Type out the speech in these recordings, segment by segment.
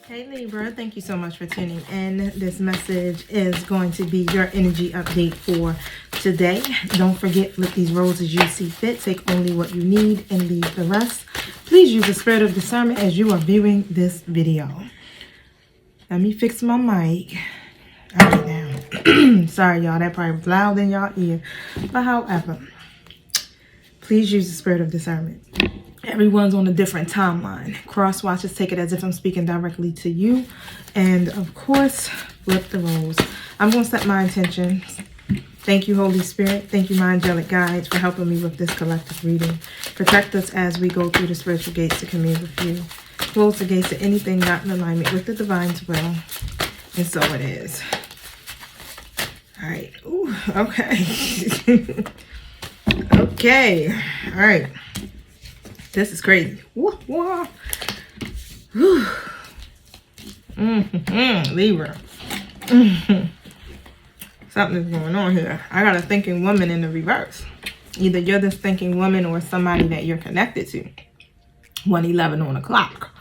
Hey Libra, thank you so much for tuning in. This message is going to be your energy update for today. Don't forget, flip these roles as you see fit. Take only what you need and leave the rest. Please use the spirit of discernment as you are viewing this video. Let me fix my mic. All right now. Sorry y'all, that probably was loud in y'all ear. But however, please use the spirit of discernment. Everyone's on a different timeline. Cross watches, take it as if I'm speaking directly to you. And of course, flip the roles. I'm going to set my intentions. Thank you, Holy Spirit. Thank you, my angelic guides, for helping me with this collective reading. Protect us as we go through the spiritual gates to commune with you. Close the gates to anything not in alignment with the divine's will. And so it is. All right. Ooh, okay. Okay. All right. This is crazy. Woo, woo. Libra. Something's going on here. I got a thinking woman in the reverse. Either you're this thinking woman or somebody that you're connected to. 1:11 on the clock.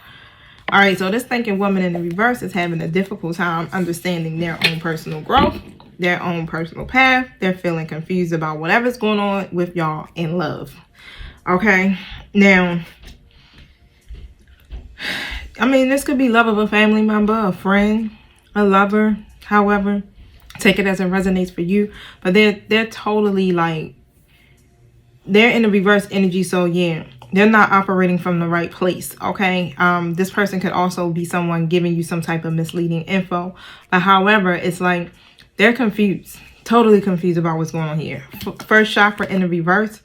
All right, so this thinking woman in the reverse is having a difficult time understanding their own personal growth, their own personal path. They're feeling confused about whatever's going on with y'all in love. Okay, now, I mean, this could be love of a family member, a friend, a lover, however, take it as it resonates for you. But they're totally like, they're in the reverse energy, so yeah, they're not operating from the right place, okay? This person could also be someone giving you some type of misleading info. But however, it's like, they're confused, totally confused about what's going on here. First chakra in the reverse,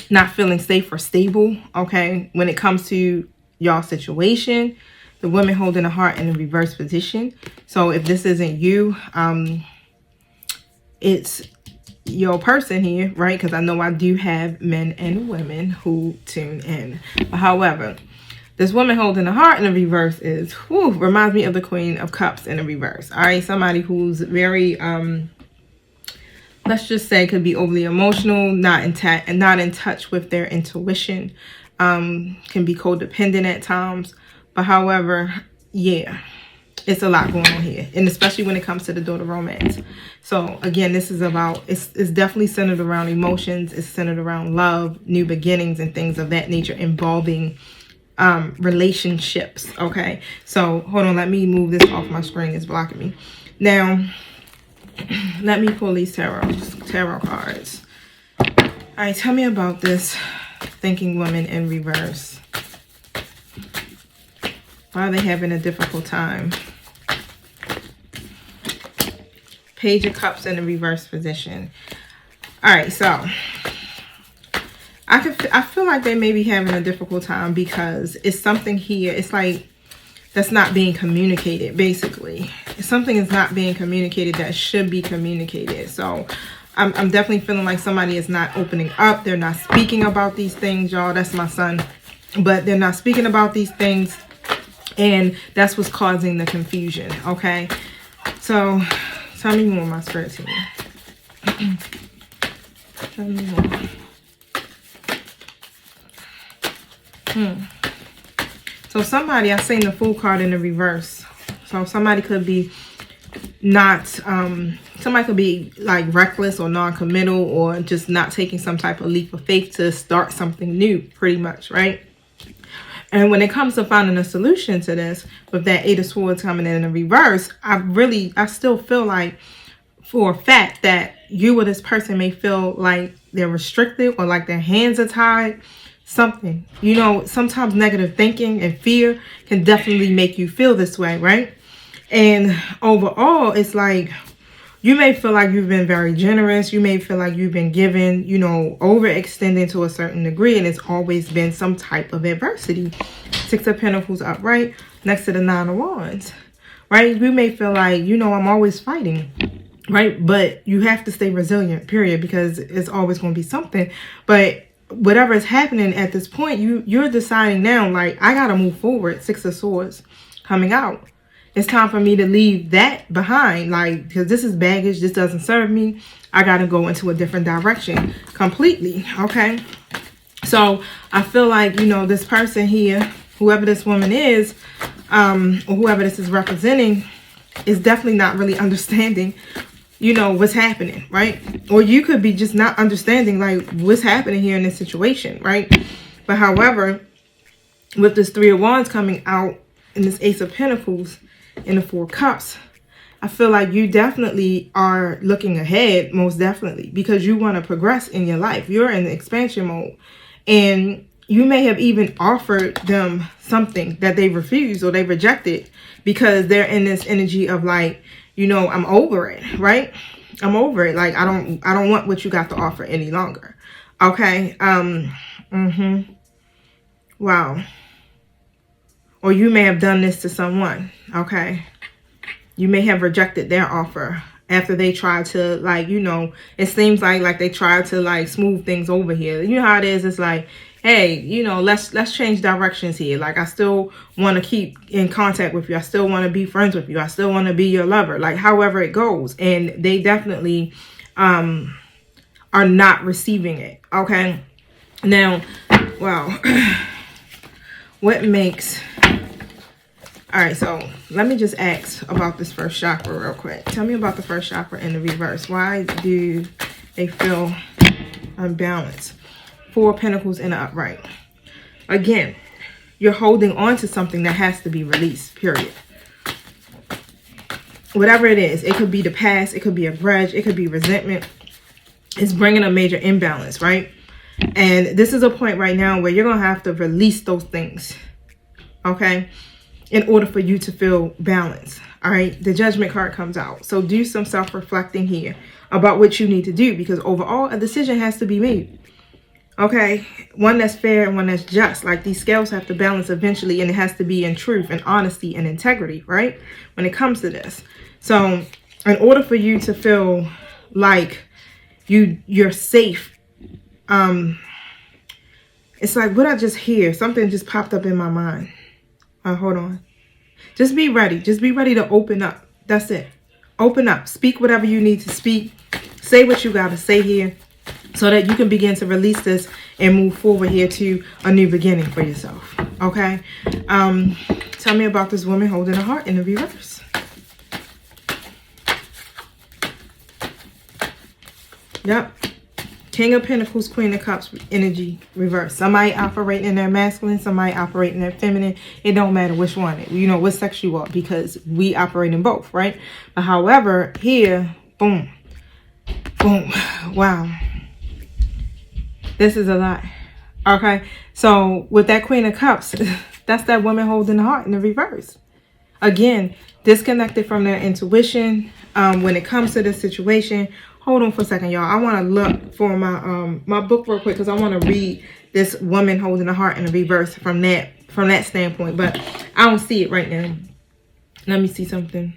not feeling safe or stable, okay? When it comes to y'all situation, the woman holding a heart in a reverse position. So if this isn't you, it's your person here, right? Because I know I do have men and women who tune in. But however, this woman holding a heart in the reverse is, whew, reminds me of the Queen of Cups in the reverse. All right, somebody who's very, let's just say, could be overly emotional, not in touch with their intuition, can be codependent at times. But however, yeah, it's a lot going on here, and especially when it comes to the daughter romance. So again, this is about, it's definitely centered around emotions. It's centered around love, new beginnings, and things of that nature involving relationships. Okay, so hold on, let me move this off my screen. It's blocking me. Now, let me pull these tarot cards. All right, tell me about this thinking woman in reverse. Why are they having a difficult time? Page of Cups in the reverse position. All right, so I feel like they may be having a difficult time because it's something here. It's like that's not being communicated, basically. Something is not being communicated that should be communicated. So I'm definitely feeling like somebody is not opening up. They're not speaking about these things, y'all. That's my son. But they're not speaking about these things. And that's what's causing the confusion, okay? So tell me more, my spirit team. Tell me more. So somebody, I've seen the Fool card in the reverse. So somebody could be not, somebody could be like reckless or non-committal or just not taking some type of leap of faith to start something new, pretty much, right? And when it comes to finding a solution to this, with that Eight of Swords coming in the reverse, I still feel like for a fact that you or this person may feel like they're restricted or like their hands are tied. Something, you know, sometimes negative thinking and fear can definitely make you feel this way, right? And overall, it's like you may feel like you've been very generous. You may feel like you've been given, you know, overextending to a certain degree, and it's always been some type of adversity. Six of Pentacles upright next to the Nine of Wands, right? You may feel like, you know, I'm always fighting, right? But you have to stay resilient, period, because it's always going to be something. But whatever is happening at this point, you're deciding now, like, I gotta move forward. Six of Swords coming out. It's time for me to leave that behind, like, because this is baggage. This doesn't serve me. I gotta go into a different direction completely, okay? So I feel like, you know, this person here, whoever this woman is, or whoever this is representing is definitely not really understanding, you know, what's happening, right? Or you could be just not understanding like what's happening here in this situation, right? But however, with this Three of Wands coming out and this Ace of Pentacles and the Four Cups, I feel like you definitely are looking ahead, most definitely, because you want to progress in your life. You're in the expansion mode, and you may have even offered them something that they refused or they rejected because they're in this energy of like, you know, I'm over it, right? I'm over it. Like, I don't want what you got to offer any longer. Okay. Wow. Or you may have done this to someone. Okay. You may have rejected their offer after they tried to, like, you know, it seems like they tried to like smooth things over here. You know how it is. It's like, hey, you know, let's change directions here. Like, I still want to keep in contact with you. I still want to be friends with you. I still want to be your lover. Like, however it goes. And they definitely are not receiving it. Okay. Now, wow. What makes... All right, so let me just ask about this first chakra real quick. Tell me about the first chakra in the reverse. Why do they feel unbalanced? Four of Pentacles in the upright. Again, you're holding on to something that has to be released, period. Whatever it is, it could be the past, it could be a grudge, it could be resentment. It's bringing a major imbalance, right? And this is a point right now where you're going to have to release those things, okay? In order for you to feel balanced. All right. The Judgment card comes out. So do some self-reflecting here about what you need to do, because overall a decision has to be made. Okay. One that's fair and one that's just. Like, these scales have to balance eventually, and it has to be in truth and honesty and integrity, right? When it comes to this. So in order for you to feel like you're safe, it's like, what I just hear, something just popped up in my mind. Hold on. Just be ready. Just be ready to open up. That's it. Open up. Speak whatever you need to speak. Say what you got to say here so that you can begin to release this and move forward here to a new beginning for yourself. Okay? Tell me about this woman holding a heart in the reverse. Yep. King of Pentacles, Queen of Cups, energy reverse. Somebody operating in their masculine, somebody operating in their feminine. It don't matter which one, you know, what sex you are, because we operate in both, right? But however, here, boom, boom, wow. This is a lot. Okay, so with that Queen of Cups, that's that woman holding the heart in the reverse. Again, disconnected from their intuition when it comes to this situation. Hold on for a second, y'all. I want to look for my my book real quick, because I want to read this woman holding a heart in the reverse from that standpoint. But I don't see it right now. Let me see something.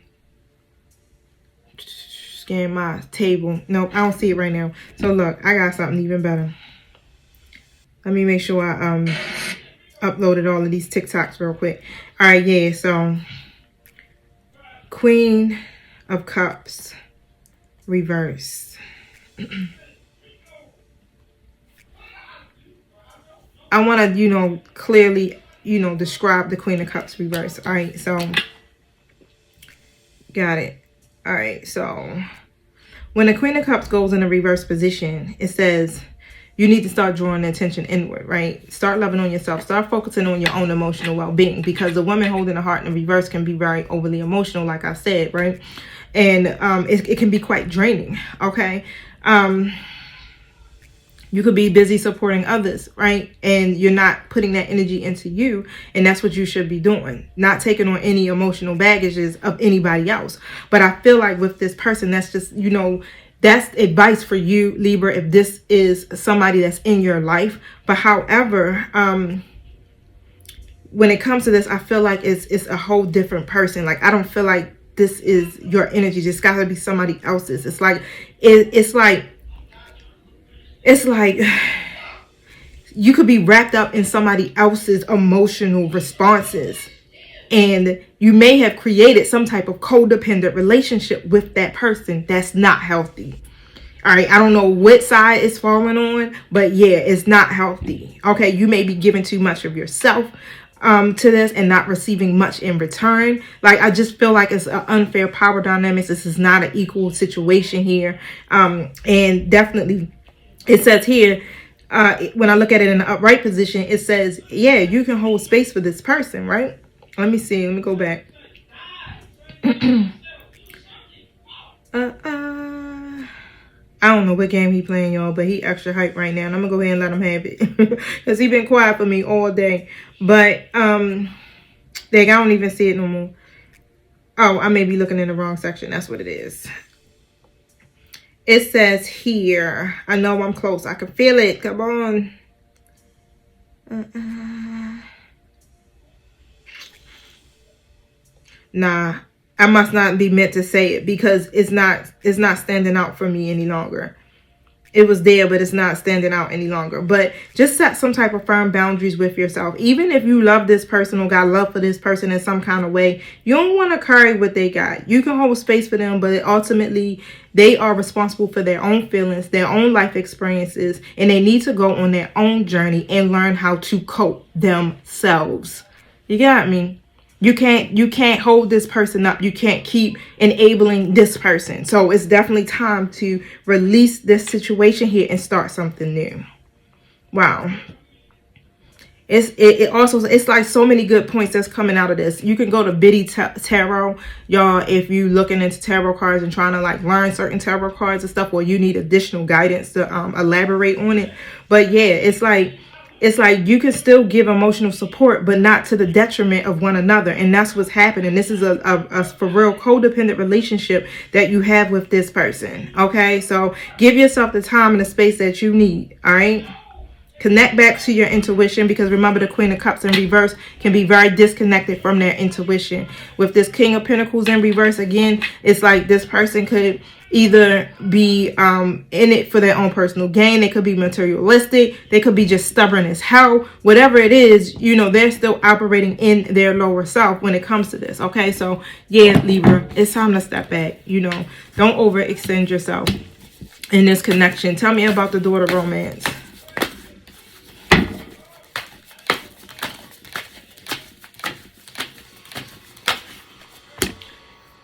Scan my table. Nope, I don't see it right now. So look, I got something even better. Let me make sure I uploaded all of these TikToks real quick. All right, yeah. So Queen of Cups. Reverse. I want to, you know, clearly, you know, describe the Queen of Cups reverse. All right, so got it. All right, so when the Queen of Cups goes in a reverse position, it says you need to start drawing the attention inward, right? Start loving on yourself. Start focusing on your own emotional well-being, because the woman holding a heart in reverse can be very overly emotional, like I said, right? And it can be quite draining, okay? You could be busy supporting others, right? And you're not putting that energy into you, and that's what you should be doing. Not taking on any emotional baggages of anybody else. But I feel like with this person, that's just, you know, that's advice for you, Libra, if this is somebody that's in your life. But however, when it comes to this, I feel like it's a whole different person. Like, I don't feel like this is your energy. It's got to be somebody else's. It's like it's like you could be wrapped up in somebody else's emotional responses, and you may have created some type of codependent relationship with that person that's not healthy. All right, I don't know what side it's falling on, but yeah, it's not healthy. Okay, you may be giving too much of yourself. to this and not receiving much in return. Like, I just feel like it's an unfair power dynamics. This is not an equal situation here. And definitely it says here, when I look at it in the upright position, it says, yeah, you can hold space for this person, right? Let me see. Let me go back. I don't know what game he playing, y'all, but he extra hype right now. And I'm going to go ahead and let him have it. Because he been quiet for me all day. But, dang, I don't even see it no more. Oh, I may be looking in the wrong section. That's what it is. It says here, I know I'm close. I can feel it. Come on. Nah, I must not be meant to say it because it's not standing out for me any longer. It was there, but it's not standing out any longer. But just set some type of firm boundaries with yourself. Even if you love this person or got love for this person in some kind of way, you don't want to carry what they got. You can hold space for them, but ultimately they are responsible for their own feelings, their own life experiences, and they need to go on their own journey and learn how to cope themselves. You got me? You can't hold this person up. You can't keep enabling this person. So it's definitely time to release this situation here and start something new. Wow. It's like so many good points that's coming out of this. You can go to Biddy Tarot, y'all, if you looking into tarot cards and trying to like learn certain tarot cards and stuff, or you need additional guidance to elaborate on it. But yeah, it's like you can still give emotional support, but not to the detriment of one another. And that's what's happening. This is a for real codependent relationship that you have with this person. Okay, so give yourself the time and the space that you need. All right. Connect back to your intuition, because remember, the Queen of Cups in reverse can be very disconnected from their intuition. With this King of Pentacles in reverse, again, it's like this person could either be in it for their own personal gain. They could be materialistic. They could be just stubborn as hell. Whatever it is, you know, they're still operating in their lower self when it comes to this. Okay, so yeah, Libra, it's time to step back. You know, don't overextend yourself in this connection. Tell me about the daughter romance.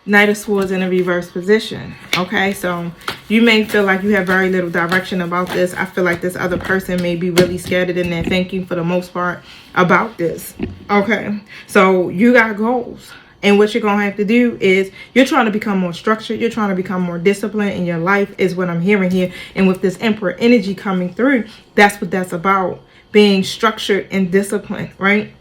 Knight of Swords in a reverse position. Okay, so you may feel like you have very little direction about this. I feel like this other person may be really scattered in their thinking for the most part about this. Okay, so you got goals. And what you're going to have to do is you're trying to become more structured. You're trying to become more disciplined in your life is what I'm hearing here. And with this Emperor energy coming through, that's what that's about. Being structured and disciplined, right?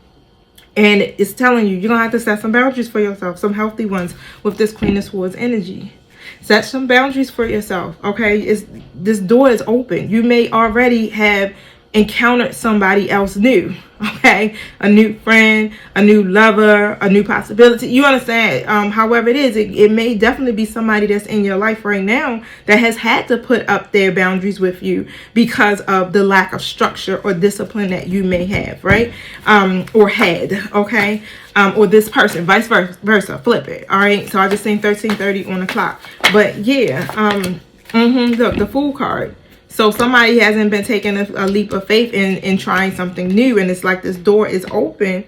And it's telling you, you're going to have to set some boundaries for yourself, some healthy ones with this Queen of Swords energy. Set some boundaries for yourself, okay? This door is open. You may already have encountered somebody else new, okay? A new friend, a new lover, a new possibility. You understand? However it is, it may definitely be somebody that's in your life right now that has had to put up their boundaries with you because of the lack of structure or discipline that you may have, right? Or had, okay? Or this person, vice versa, flip it, all right? So I just seen 13:30 on the clock. But yeah, look, the Fool card. So somebody hasn't been taking a leap of faith in trying something new. And it's like this door is open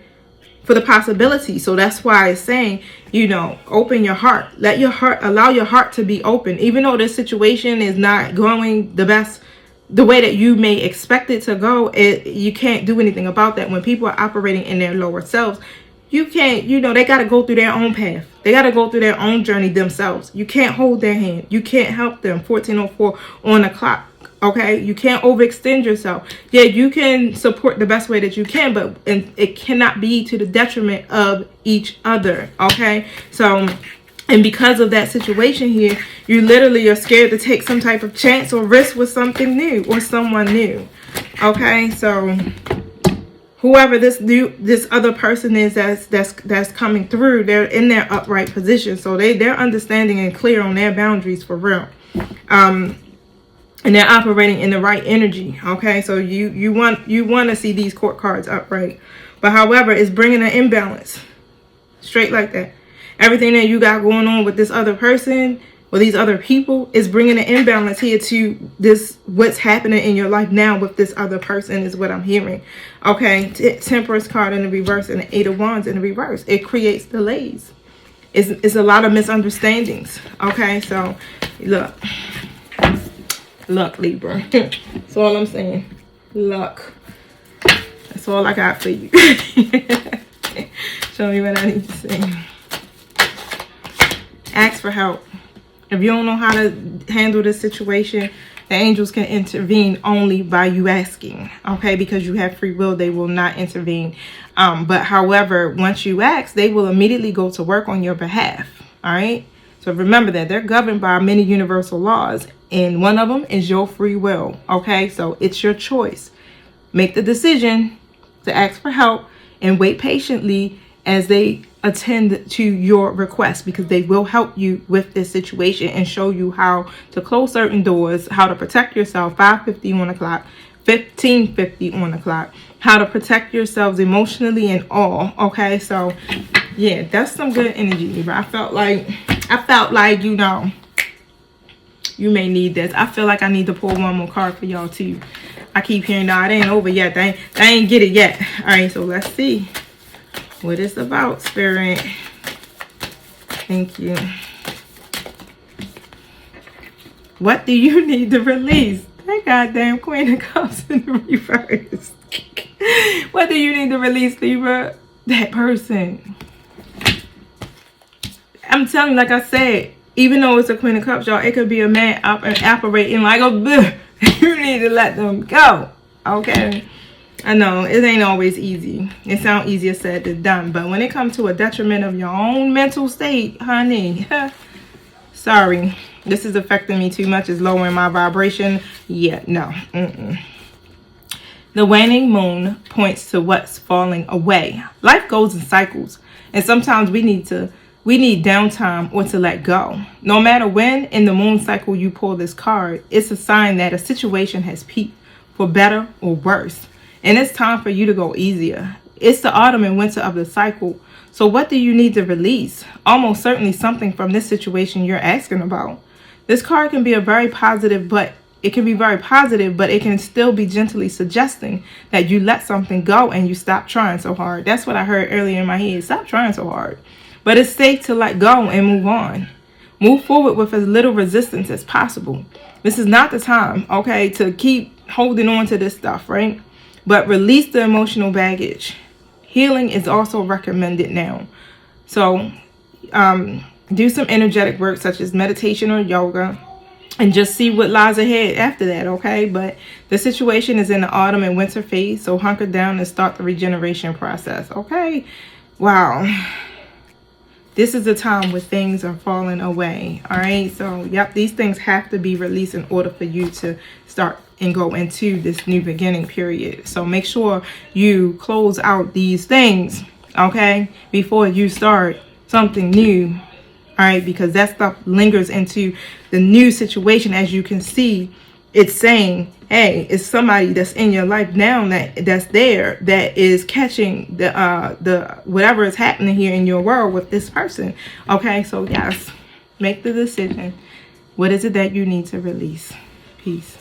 for the possibility. So that's why it's saying, you know, open your heart. Let your heart, allow your heart to be open. Even though this situation is not going the best, the way that you may expect it to go, you can't do anything about that. When people are operating in their lower selves, you can't, you know, they got to go through their own path. They got to go through their own journey themselves. You can't hold their hand. You can't help them. 14:04 on the clock. Okay, you can't overextend yourself. Yeah, you can support the best way that you can, but it cannot be to the detriment of each other. Okay, so, and because of that situation here, you literally are scared to take some type of chance or risk with something new or someone new. Okay, so whoever this other person is that's coming through, they're in their upright position, so they're understanding and clear on their boundaries for real. And they're operating in the right energy. Okay, so you want to see these court cards upright, but however, it's bringing an imbalance straight like that. Everything that you got going on with this other person, or these other people is bringing an imbalance here to this, what's happening in your life now with this other person is what I'm hearing. Okay, Temperance card in the reverse and the 8 of Wands in the reverse. It creates delays. It's a lot of misunderstandings. Okay, so look, Libra. That's all I'm saying. Luck. That's all I got for you. Show me what I need to say. Ask for help. If you don't know how to handle this situation, the angels can intervene only by you asking. Okay, because you have free will, they will not intervene. But however, once you ask, they will immediately go to work on your behalf. All right. So remember that they're governed by many universal laws, and one of them is your free will. Okay, so it's your choice. Make the decision to ask for help and wait patiently as they attend to your request, because they will help you with this situation and show you how to close certain doors, how to protect yourself. 5:50 on the clock, 15:50 on the clock, how to protect yourselves emotionally and all. Okay, so yeah, that's some good energy, Libra. I felt like, you know, you may need this. I feel like I need to pull one more card for y'all too. I keep hearing, nah, it ain't over yet. They ain't get it yet. All right, so let's see what it's about, Spirit. Thank you. What do you need to release? That goddamn Queen of Cups in the reverse. What do you need to release, Libra? That person. I'm telling you, like I said, even though it's a Queen of Cups, y'all, it could be a man operating like a bleh. You need to let them go. Okay? I know it ain't always easy. It sounds easier said than done. But when it comes to a detriment of your own mental state, honey, sorry. This is affecting me too much. It's lowering my vibration. Yeah, no. The waning moon points to what's falling away. Life goes in cycles. And sometimes we need downtime or to let go. No matter when in the moon cycle you pull this card, it's a sign that a situation has peaked, for better or worse. And it's time for you to go easier. It's the autumn and winter of the cycle. So what do you need to release? Almost certainly something from this situation you're asking about. This card can be very positive, but it can still be gently suggesting that you let something go and you stop trying so hard. That's what I heard earlier in my head. Stop trying so hard. But it's safe to let go and move on. Move forward with as little resistance as possible. This is not the time, okay, to keep holding on to this stuff, right? But release the emotional baggage. Healing is also recommended now. So do some energetic work such as meditation or yoga and just see what lies ahead after that, okay? But the situation is in the autumn and winter phase, so hunker down and start the regeneration process, okay? Wow. This is the time where things are falling away, all right? So, yep, these things have to be released in order for you to start and go into this new beginning period. So make sure you close out these things, okay, before you start something new, all right? Because that stuff lingers into the new situation. As you can see, it's saying, hey, it's somebody that's in your life now that's there that is catching the whatever is happening here in your world with this person. Okay, so yes, make the decision. What is it that you need to release? Peace.